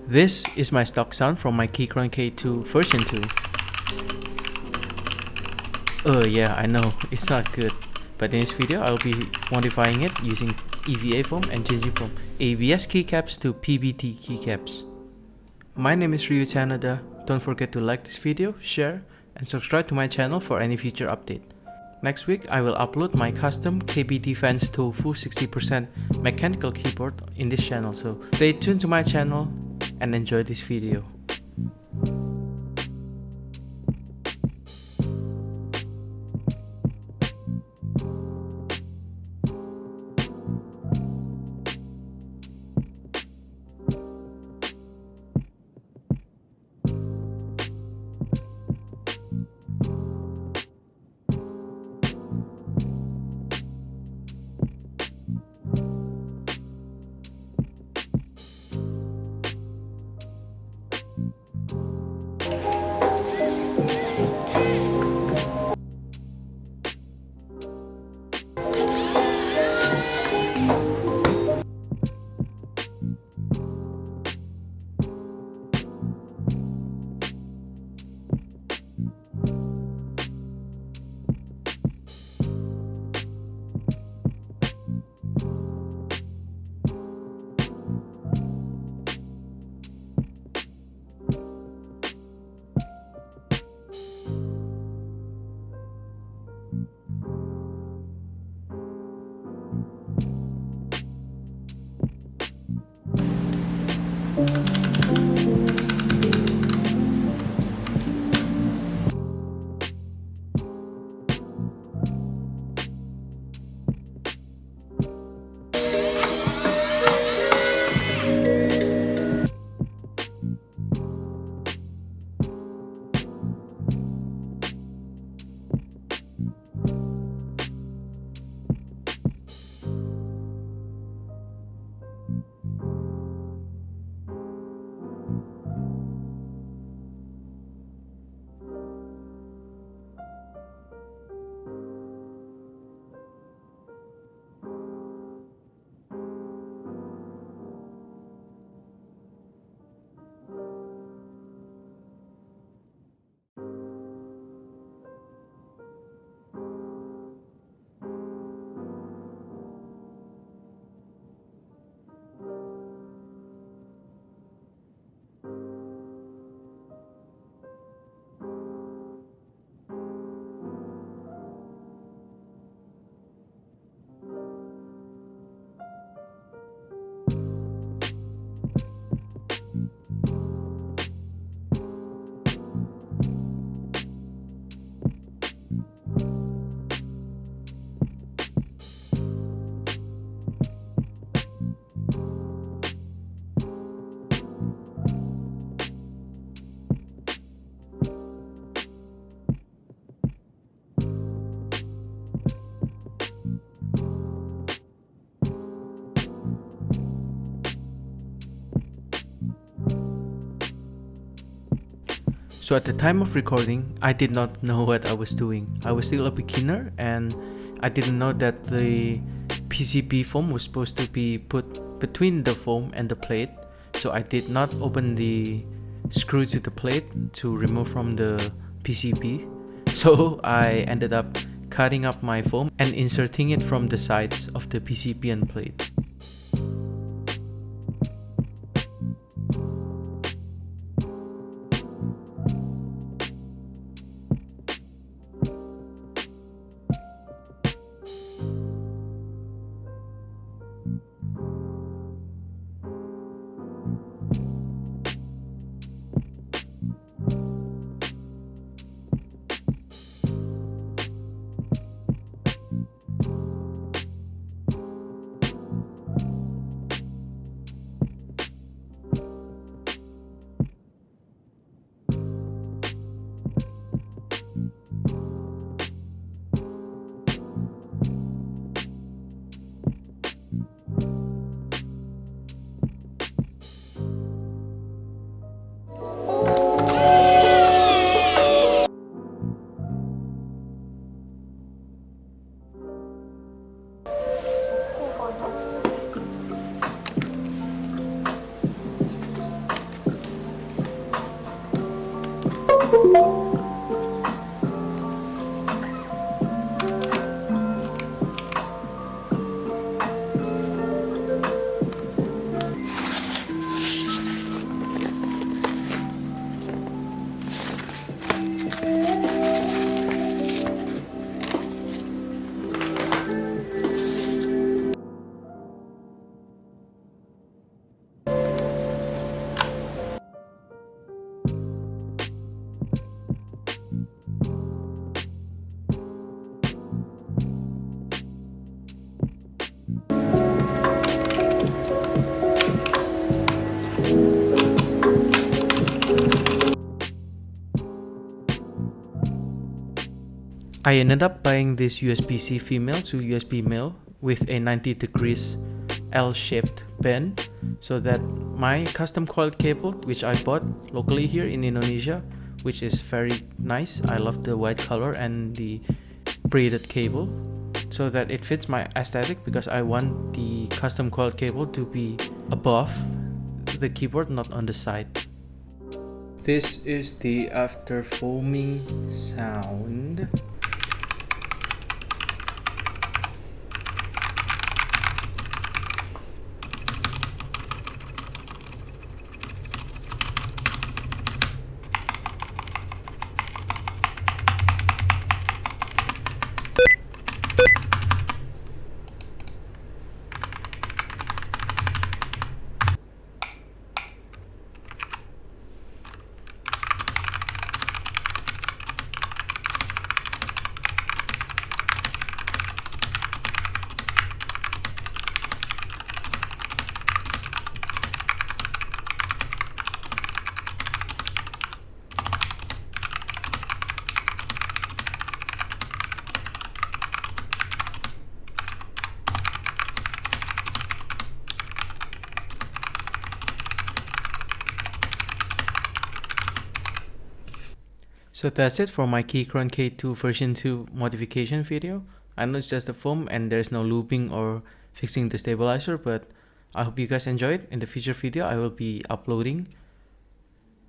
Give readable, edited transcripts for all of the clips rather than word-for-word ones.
This is my stock sound from my Keychron K2 version 2. Yeah, I know, it's not good. But in this video, I'll be modifying it using EVA foam and changing from ABS keycaps to PBT keycaps. My name is Ryu Canada. Don't forget to like this video, share, and subscribe to my channel for any future update. Next week, I will upload my custom KBT Fans Tofu 60% mechanical keyboard in this channel, so stay tuned to my channel and enjoy this video. So at the time of recording, I did not know what I was doing. I was still a beginner and I didn't know that the PCB foam was supposed to be put between the foam and the plate. So I did not open the screw to the plate to remove from the PCB. So I ended up cutting up my foam and inserting it from the sides of the PCB and plate. I ended up buying this USB-C female to USB male with a 90 degrees L-shaped bend, so that my custom coiled cable, which I bought locally here in Indonesia, which is very nice. I love the white color and the braided cable, so that it fits my aesthetic, because I want the custom coiled cable to be above the keyboard, not on the side. This is the after foaming sound. So that's it for my Keychron K2 version 2 modification video. I know it's just a foam and there's no looping or fixing the stabilizer, but I hope you guys enjoyed. In the future video, I will be uploading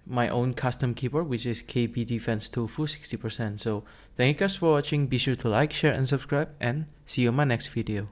my own custom keyboard, which is KB Defense Tofu 60%. So thank you guys for watching. Be sure to like, share and subscribe, and see you in my next video.